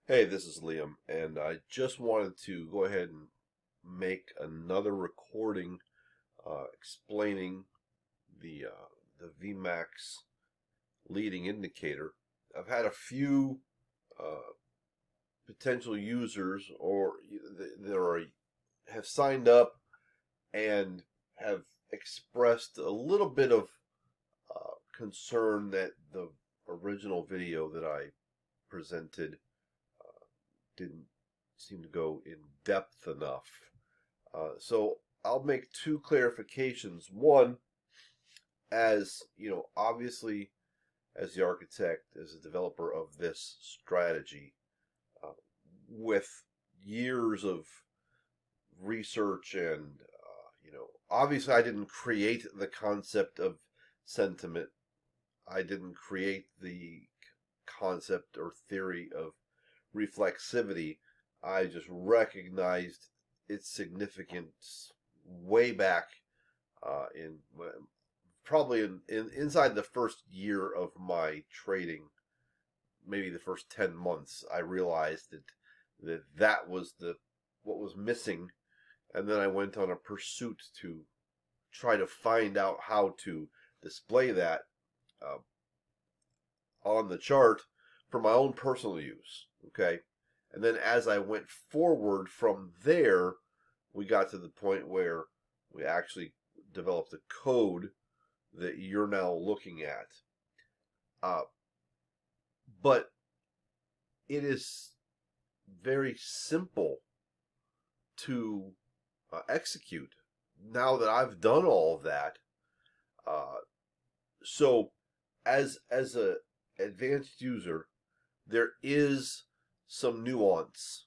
Hey, this is Liam, and I just wanted to go ahead and make another recording explaining the vMAX leading indicator. I've had a few uh, potential users that have signed up and have expressed a little bit of concern that the original video that I presented didn't seem to go in depth enough. So I'll make two clarifications. One, as you know, obviously, as the architect, as a developer of this strategy, uh, with years of research and obviously, I didn't create the concept of sentiment. I didn't create the concept or theory of reflexivity. I just recognized its significance way back in probably in inside the first year of my trading, maybe the first 10 months. I realized that was the what was missing, and then I went on a pursuit to try to find out how to display that uh, on the chart for my own personal use. Okay. And then as I went forward from there, we got to the point where we actually developed a code that you're now looking at. Uh, but it is very simple to execute now that I've done all of that. Uh, so as a advanced user, there is some nuance.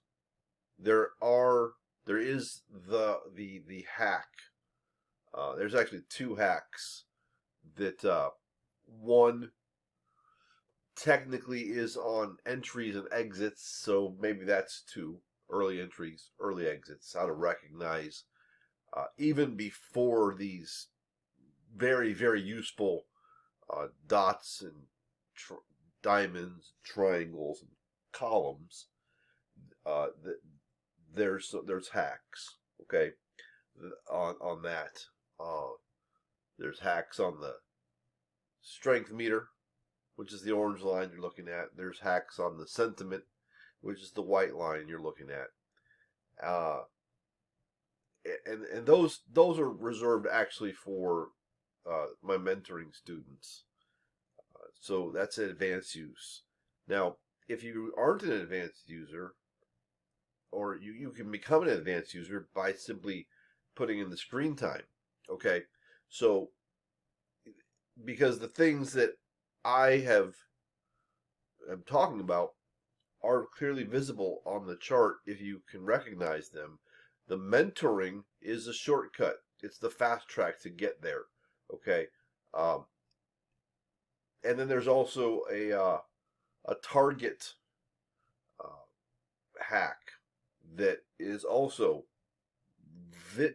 There is the hack. There's actually two hacks that one technically is on entries and exits, so maybe that's two early entries, early exits, how to recognize even before these very useful dots and diamonds, triangles, and columns. Uh, there's hacks. Okay, on that. There's hacks on the strength meter, which is the orange line you're looking at. There's hacks on the sentiment, which is the white line you're looking at. Uh, and those are reserved actually for my mentoring students. So that's an advanced use. Now, if you aren't an advanced user, or you can become an advanced user by simply putting in the screen time. Okay, so because the things that I am talking about are clearly visible on the chart if you can recognize them. The mentoring is a shortcut. It's the fast track to get there. Okay, um, and then there's also a target hack that is also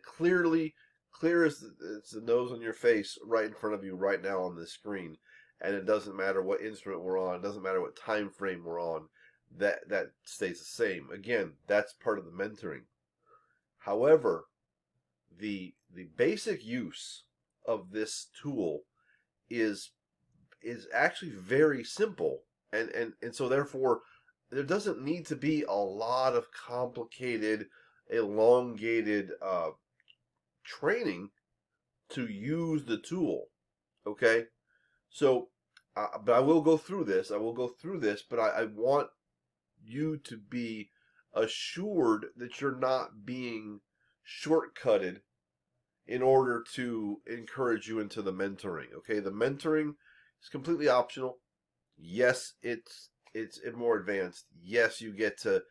clear as it's the nose on your face right in front of you right now on the screen, and it doesn't matter what instrument we're on, it doesn't matter what time frame we're on, that stays the same. Again, that's part of the mentoring. However, the basic use of this tool is is actually very simple, and so therefore there doesn't need to be a lot of complicated, elongated training to use the tool. Okay, so but I will go through this. I will go through this, but I want you to be assured that you're not being shortcutted in order to encourage you into the mentoring. Okay, the mentoring is completely optional. Yes, it's more advanced. Yes, you get to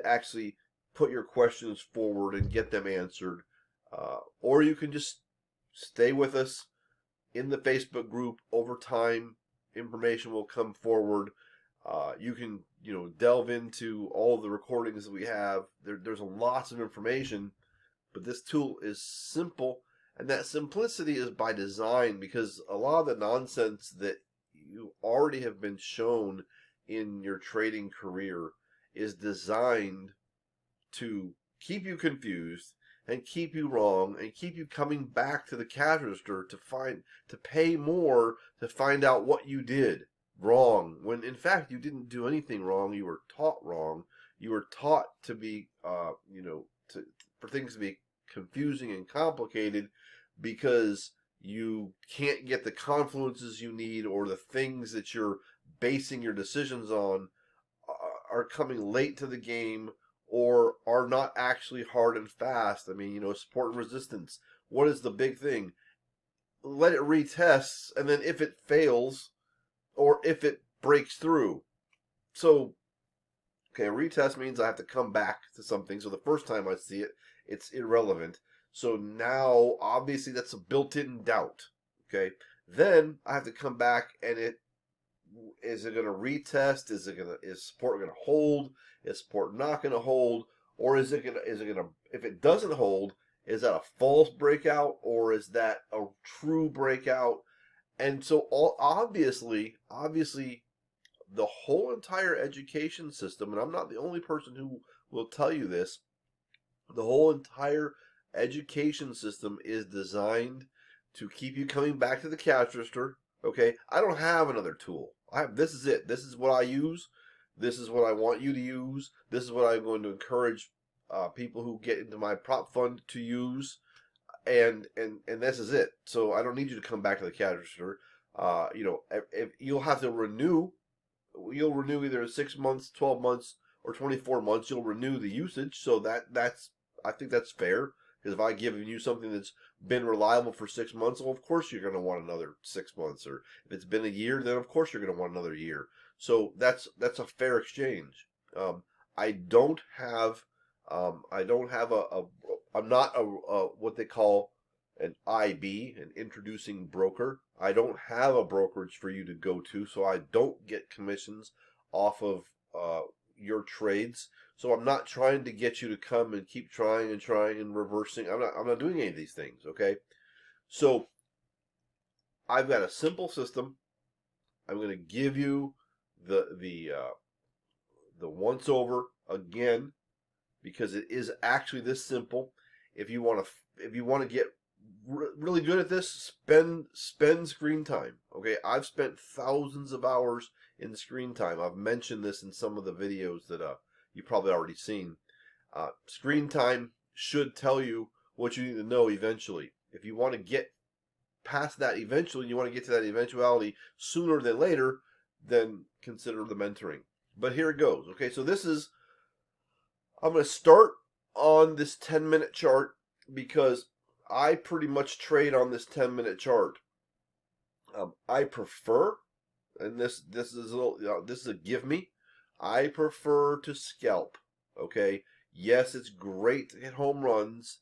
actually put your questions forward and get them answered, or you can just stay with us in the Facebook group. Over time, information will come forward. You can delve into all of the recordings that we have. There's lots of information, but this tool is simple, and that simplicity is by design because a lot of the nonsense that you already have been shown in your trading career is designed to keep you confused and keep you wrong and keep you coming back to the cash register to pay more to find out what you did wrong, when in fact you didn't do anything wrong. You were taught wrong. You were taught to be for things to be confusing and complicated because you can't get the confluences you need, or the things that you're basing your decisions on are coming late to the game, or are not actually hard and fast. I mean, support and resistance. What is the big thing? Let it retest, and then if it fails, or if it breaks through. So, okay, a retest means I have to come back to something. So the first time I see it, it's irrelevant. So now, obviously, that's a built-in doubt. Okay, then I have to come back, and is it going to retest? Is support going to hold? Is support not going to hold? Or is it going to, if it doesn't hold, is that a false breakout, or is that a true breakout? And so obviously, the whole entire education system, and I'm not the only person who will tell you this, the whole entire education system is designed to keep you coming back to the cash register. Okay, I don't have another tool. This is it. This is what I use. This is what I want you to use. This is what I'm going to encourage people who get into my prop fund to use. And this is it. So I don't need you to come back to the cash register. If you'll have to renew, you'll renew either 6 months, 12 months, or 24 months. You'll renew the usage. So I think that's fair. Because if I give you something that's been reliable for 6 months, well, of course you're going to want another 6 months. Or if it's been a year, then of course you're going to want another year. So that's a fair exchange. I don't have I'm not what they call an IB, an introducing broker. I don't have a brokerage for you to go to, so I don't get commissions off of your trades. So I'm not trying to get you to come and keep trying and reversing. I'm not doing any of these things, okay? So I've got a simple system. I'm going to give you the once over again, because it is actually this simple. If you want to get really good at this, spend screen time. Okay, I've spent thousands of hours in screen time. I've mentioned this in some of the videos that you've probably already seen. Screen time should tell you what you need to know eventually. If you want to get past that eventually, you want to get to that eventuality sooner than later, then consider the mentoring. But here it goes. Okay, so I'm going to start on this 10-minute chart, because I pretty much trade on this 10-minute chart. I prefer, and this is a give me, I prefer to scalp. Okay, yes, it's great to hit home runs,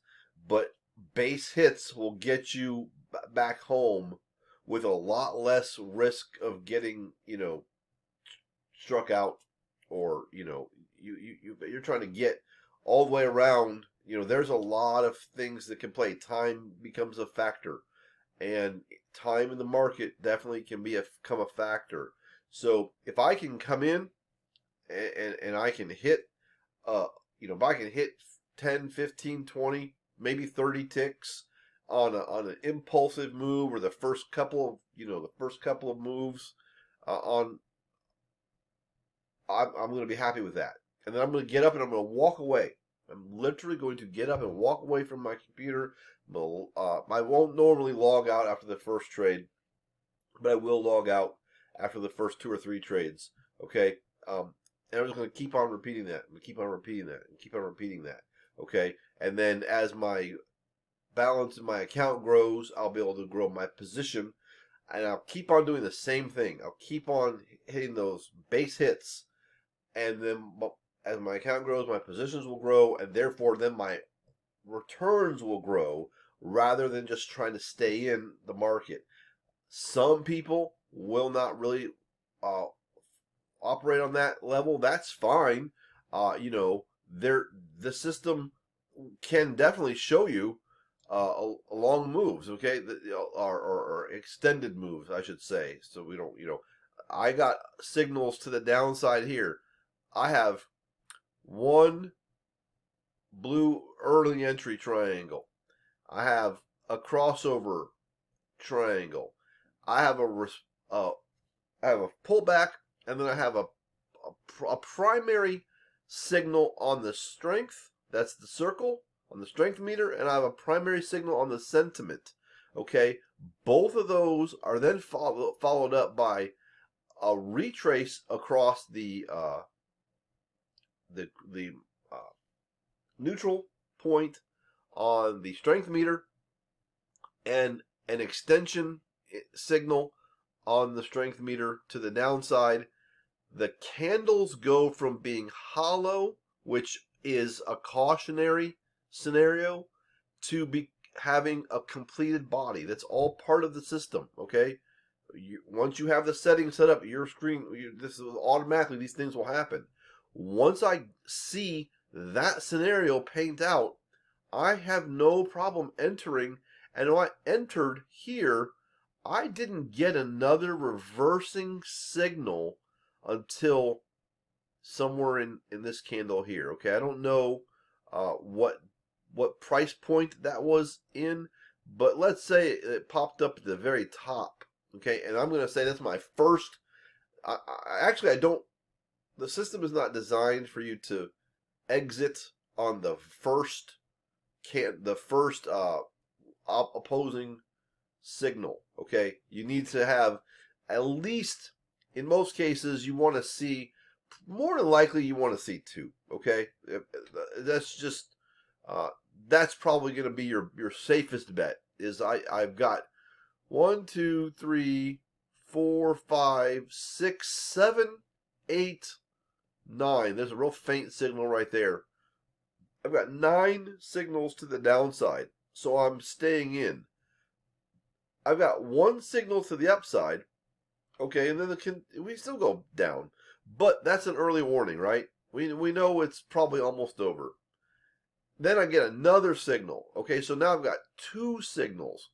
but base hits will get you back home with a lot less risk of getting struck out, or you're trying to get all the way around. There's a lot of things that can play. Time becomes a factor, and time in the market definitely can become a factor. So if I can come in and I can hit, if I can hit 10, 15, 20, maybe 30 ticks on an impulsive move, or the first couple of moves I'm going to be happy with that. And then I'm going to get up and I'm going to walk away. I'm literally going to get up and walk away from my computer. I won't normally log out after the first trade, but I will log out after the first 2 or 3 trades. Okay? And I'm just going to keep on repeating that. I'm going to keep on repeating that. And keep on repeating that. Okay? And then as my balance in my account grows, I'll be able to grow my position. And I'll keep on doing the same thing. I'll keep on hitting those base hits. And then as my account grows, my positions will grow, and therefore then my returns will grow, rather than just trying to stay in the market. Some people will not really operate on that level. That's fine. The system can definitely show you long moves, okay, or extended moves, I should say. So we don't, I got signals to the downside here. I have one blue early entry triangle. I have a crossover triangle. I have uh, I have a pullback, and then I have a primary signal on the strength. That's the circle on the strength meter, and I have a primary signal on the sentiment. Okay, both of those are then followed up by a retrace across the neutral point on the strength meter, and an extension signal on the strength meter to the downside. The candles go from being hollow, which is a cautionary scenario, to be having a completed body. That's all part of the system, okay? Once you have the settings set up, your screen, this is automatically, these things will happen. Once I see that scenario paint out, I have no problem entering. And when I entered here, I didn't get another reversing signal until somewhere in this candle here. Okay, I don't know what price point that was in, but let's say it popped up at the very top. Okay, and I'm going to say that's my first. Actually, I don't. The system is not designed for you to exit on the first opposing signal. Okay, you need to have at least, in most cases, you want to see, more than likely you want to see two. Okay, that's just that's probably going to be your safest bet. Is I've got 1, 2, 3, 4, 5, 6, 7, 8, 9. There's a real faint signal right there. I've got 9 signals to the downside, so I'm staying in. I've got 1 signal to the upside, okay, and then we still go down, but that's an early warning, right? We know it's probably almost over. Then I get another signal, okay, so now I've got 2 signals.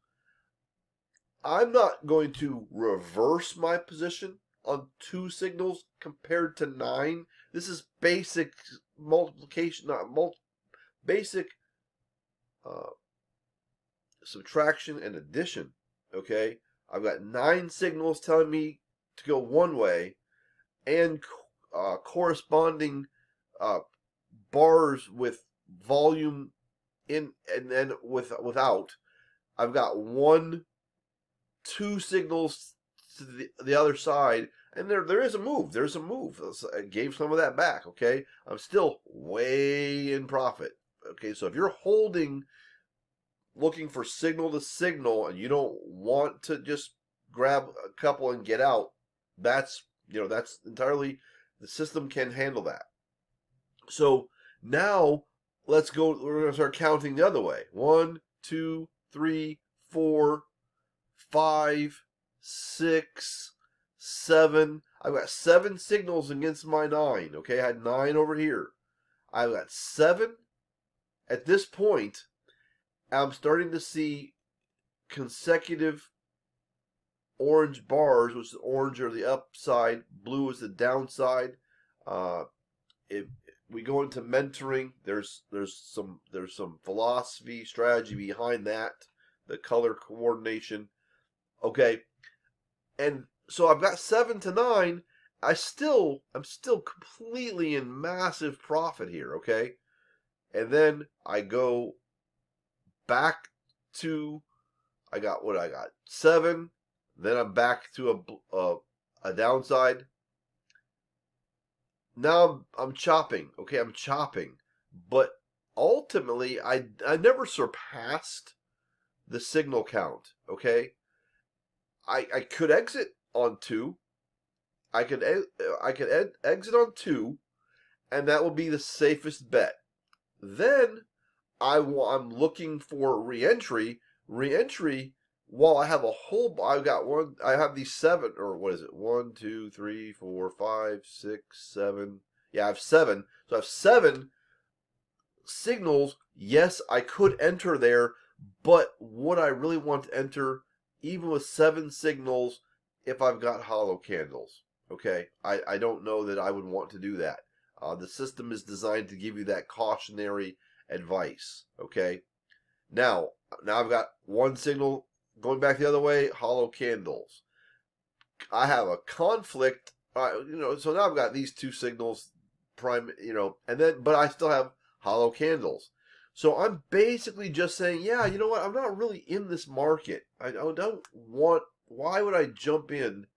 I'm not going to reverse my position on 2 signals compared to 9. This is basic multiplication, basic subtraction and addition. Okay, I've got 9 signals telling me to go one way, and corresponding bars with volume in and then without. I've got 2 signals to the other side, and there is a move. There's a move. I gave some of that back. Okay, I'm still way in profit. Okay, so if you're holding, looking for signal to signal, and you don't want to just grab a couple and get out, that's entirely, the system can handle that. So now let's go. We're going to start counting the other way. 1, 2, 3, 4, 5, 6, 7. I've got 7 signals against my 9. Okay, I had 9 over here. I've got 7 at this point. I'm starting to see consecutive orange bars, which is orange are the upside, blue is the downside. If we go into mentoring, there's some philosophy, strategy behind that, the color coordination. Okay, and so I've got 7 to 9. I'm still completely in massive profit here. Okay, and then I go back to, I got 7. Then I'm back to a downside. Now I'm chopping. Okay, I'm chopping, but ultimately I never surpassed the signal count. Okay, I could exit on 2. I could exit on 2, and that will be the safest bet. Then I'm looking for reentry. While I have a whole, I have these 7, or what is it? 1, 2, 3, 4, 5, 6, 7. Yeah, I have 7. So I have 7 signals. Yes, I could enter there, but would I really want to enter even with 7 signals if I've got hollow candles? Okay, I don't know that I would want to do that. The system is designed to give you that cautionary advice. Okay. Now I've got one signal going back the other way. Hollow candles. I have a conflict. So now I've got these two signals, and then but I still have hollow candles. So I'm basically just saying, yeah, you know what? I'm not really in this market. I don't want. Why would I jump in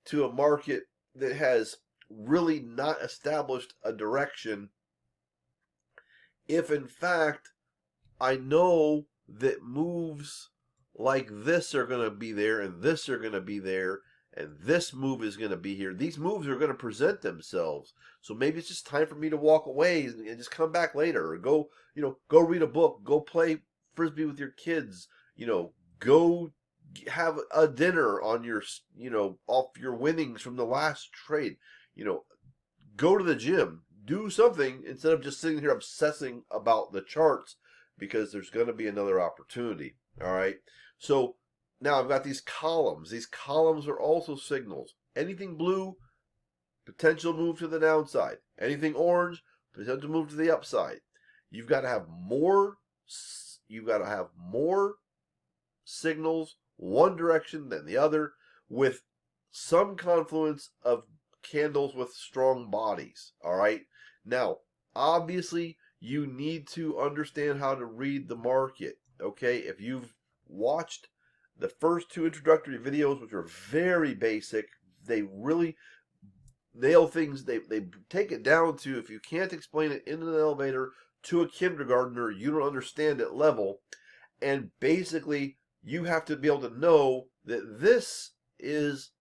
to a market that has really not established a direction if in fact I know that moves like this are going to be there and this are going to be there and this move is going to be here. These moves are going to present themselves. So maybe it's just time for me to walk away and just come back later, or go read a book, go play frisbee with your kids, go have a dinner on your, off your winnings from the last trade, go to the gym, do something instead of just sitting here obsessing about the charts, because there's going to be another opportunity. All right. So now I've got these columns. These columns are also signals. Anything blue, potential move to the downside. Anything orange, potential move to the upside. You've got to have more. You've got to have more signals one direction than the other, with some confluence of candles with strong bodies. All right. Now, obviously, you need to understand how to read the market. Okay. If you've watched the first two introductory videos, which are very basic, they really nail things. They take it down to, if you can't explain it in an elevator to a kindergartner, you don't understand it level. And basically, you have to be able to know that this is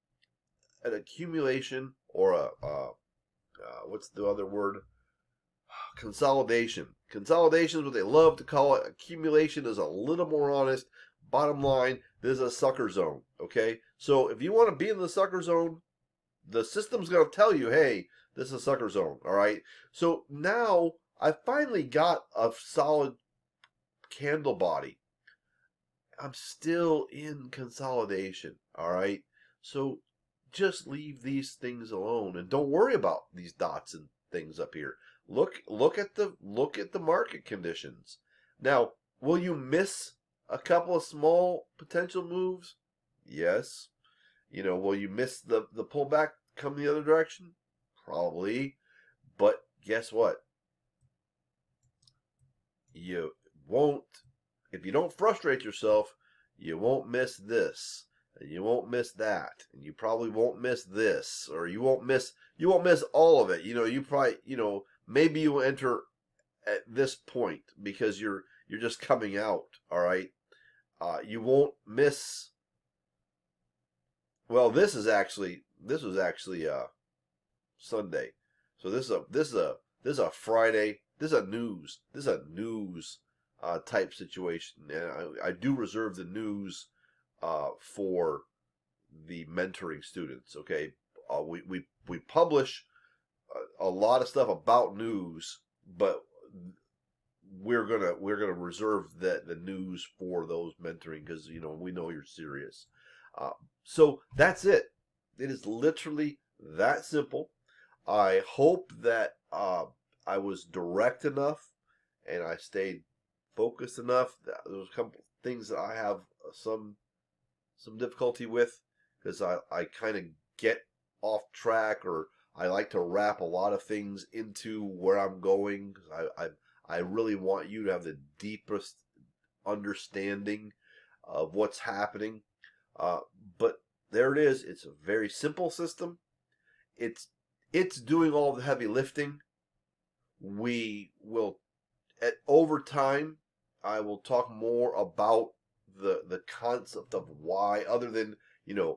an accumulation, or what's the other word? Consolidation. Consolidation is what they love to call it. Accumulation is a little more honest. Bottom line, this is a sucker zone. Okay, so if you want to be in the sucker zone, the system's going to tell you, hey, this is a sucker zone. All right. So now I finally got a solid candle body. I'm still in consolidation. All right. So just leave these things alone and don't worry about these dots and things up here. Look at the market conditions. Now, will you miss a couple of small potential moves? Yes. Will you miss the pullback come the other direction? Probably. But guess what? You won't, if you don't frustrate yourself, you won't miss this, and you won't miss that, and you probably won't miss this, or you won't miss all of it. You probably, maybe you will enter at this point because you're just coming out. All right. You won't miss. Well, this was actually Sunday. So this is a Friday. This is a news type situation, and I do reserve the news for the mentoring students. Okay, we publish a lot of stuff about news, but we're gonna reserve the news for those mentoring, because we know you're serious. So that's it. It is literally that simple. I hope that I was direct enough and I stayed focused enough. There's a couple things that I have some difficulty with, because I kind of get off track, or I like to wrap a lot of things into where I'm going, because I really want you to have the deepest understanding of what's happening. But there it is. It's a very simple system. It's doing all the heavy lifting. We will, over time, I will talk more about the concept of why, other than,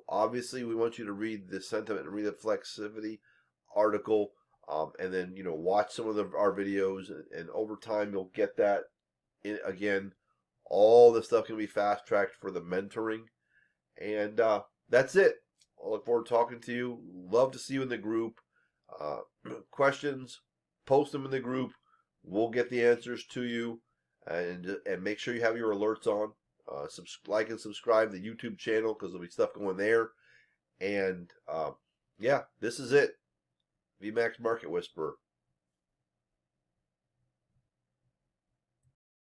obviously we want you to read the sentiment and reflexivity article, and then, watch some of our videos, and over time you'll get that. Again, all the stuff can be fast tracked for the mentoring. And that's it. I look forward to talking to you. Love to see you in the group. Questions, post them in the group. We'll get the answers to you. And make sure you have your alerts on. Like and subscribe to the YouTube channel, because there'll be stuff going there. And yeah, this is it. vMAX Market Whisperer.